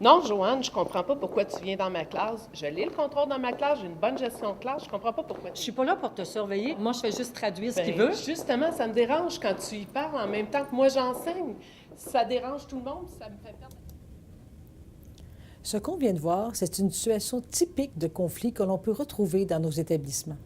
Non, Joanne, je comprends pas pourquoi tu viens dans ma classe. Je l'ai le contrôle dans ma classe, j'ai une bonne gestion de classe, je comprends pas pourquoi Je tu... suis pas là pour te surveiller. Moi, je fais juste traduire ce qu'il Ben, veut. justement, ça me dérange quand tu y parles en même temps que moi j'enseigne. Ça dérange tout le monde, ça me fait perdre... Ce qu'on vient de voir, c'est une situation typique de conflit que l'on peut retrouver dans nos établissements.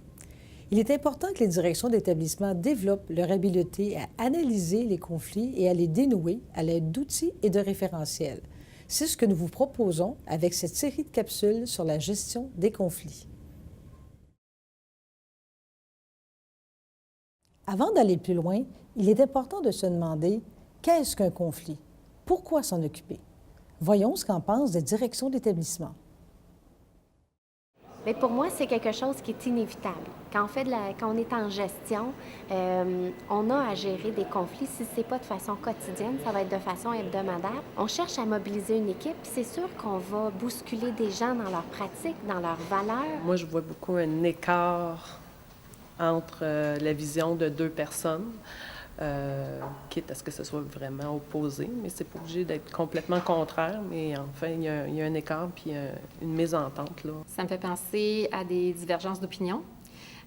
Il est important que les directions d'établissement développent leur habileté à analyser les conflits et à les dénouer à l'aide d'outils et de référentiels. C'est ce que nous vous proposons avec cette série de capsules sur la gestion des conflits. Avant d'aller plus loin, il est important de se demander qu'est-ce qu'un conflit? Pourquoi s'en occuper? Voyons ce qu'en pensent des directions d'établissement. Bien, pour moi, c'est quelque chose qui est inévitable. Quand on est en gestion, on a à gérer des conflits. Si ce n'est pas de façon quotidienne, ça va être de façon hebdomadaire. On cherche à mobiliser une équipe, puis c'est sûr qu'on va bousculer des gens dans leurs pratiques, dans leurs valeurs. Moi, je vois beaucoup un écart entre la vision de deux personnes, quitte à ce que ce soit vraiment opposé, mais c'est pas obligé d'être complètement contraire, mais enfin, il y a un écart puis une mésentente, là. Ça me fait penser à des divergences d'opinion,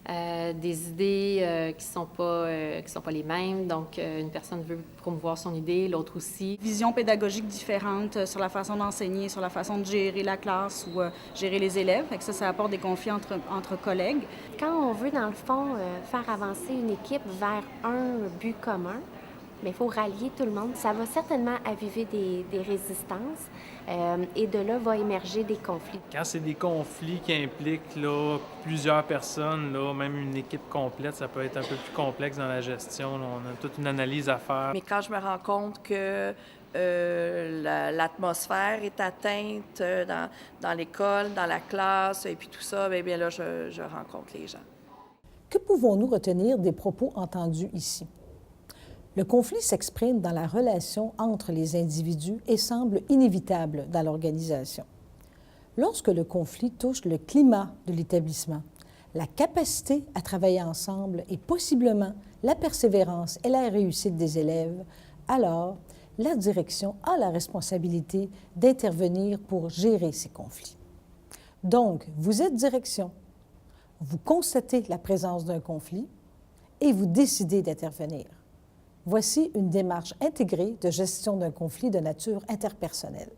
des idées qui sont pas les mêmes. Donc, une personne veut promouvoir son idée, l'autre aussi. Vision pédagogique différente sur la façon d'enseigner, sur la façon de gérer la classe ou gérer les élèves. Fait que ça apporte des conflits entre collègues. Quand on veut, dans le fond, faire avancer une équipe vers un but commun, mais il faut rallier tout le monde. Ça va certainement aviver des résistances et de là va émerger des conflits. Quand c'est des conflits qui impliquent là, plusieurs personnes, là, même une équipe complète, ça peut être un peu plus complexe dans la gestion. Là. On a toute une analyse à faire. Mais quand je me rends compte que l'atmosphère est atteinte dans l'école, dans la classe, et puis tout ça, bien là, je rencontre les gens. Que pouvons-nous retenir des propos entendus ici? Le conflit s'exprime dans la relation entre les individus et semble inévitable dans l'organisation. Lorsque le conflit touche le climat de l'établissement, la capacité à travailler ensemble et possiblement la persévérance et la réussite des élèves, alors la direction a la responsabilité d'intervenir pour gérer ces conflits. Donc, vous êtes direction, vous constatez la présence d'un conflit et vous décidez d'intervenir. Voici une démarche intégrée de gestion d'un conflit de nature interpersonnelle.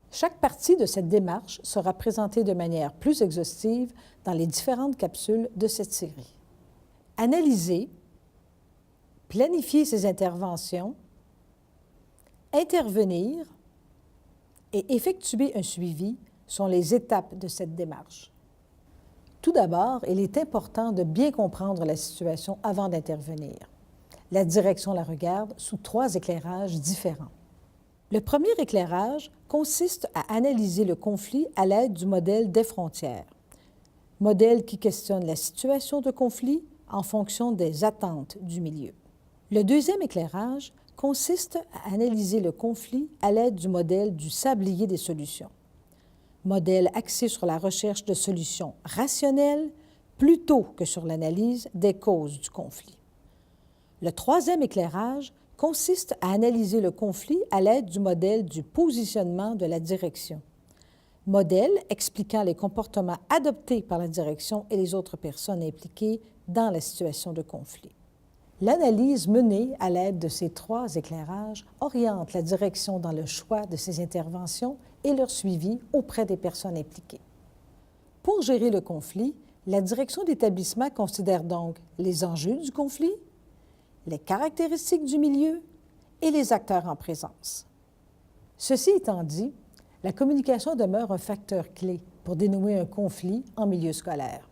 Chaque partie de cette démarche sera présentée de manière plus exhaustive dans les différentes capsules de cette série. Analyser, planifier ses interventions, intervenir et effectuer un suivi sont les étapes de cette démarche. Tout d'abord, il est important de bien comprendre la situation avant d'intervenir. La direction la regarde sous 3 éclairages différents. Le premier éclairage consiste à analyser le conflit à l'aide du modèle des frontières, modèle qui questionne la situation de conflit en fonction des attentes du milieu. Le deuxième éclairage consiste à analyser le conflit à l'aide du modèle du sablier des solutions, modèle axé sur la recherche de solutions rationnelles plutôt que sur l'analyse des causes du conflit. Le troisième éclairage consiste à analyser le conflit à l'aide du modèle du positionnement de la direction, modèle expliquant les comportements adoptés par la direction et les autres personnes impliquées dans la situation de conflit. L'analyse menée à l'aide de ces 3 éclairages oriente la direction dans le choix de ses interventions et leur suivi auprès des personnes impliquées. Pour gérer le conflit, la direction d'établissement considère donc les enjeux du conflit, les caractéristiques du milieu et les acteurs en présence. Ceci étant dit, la communication demeure un facteur clé pour dénouer un conflit en milieu scolaire.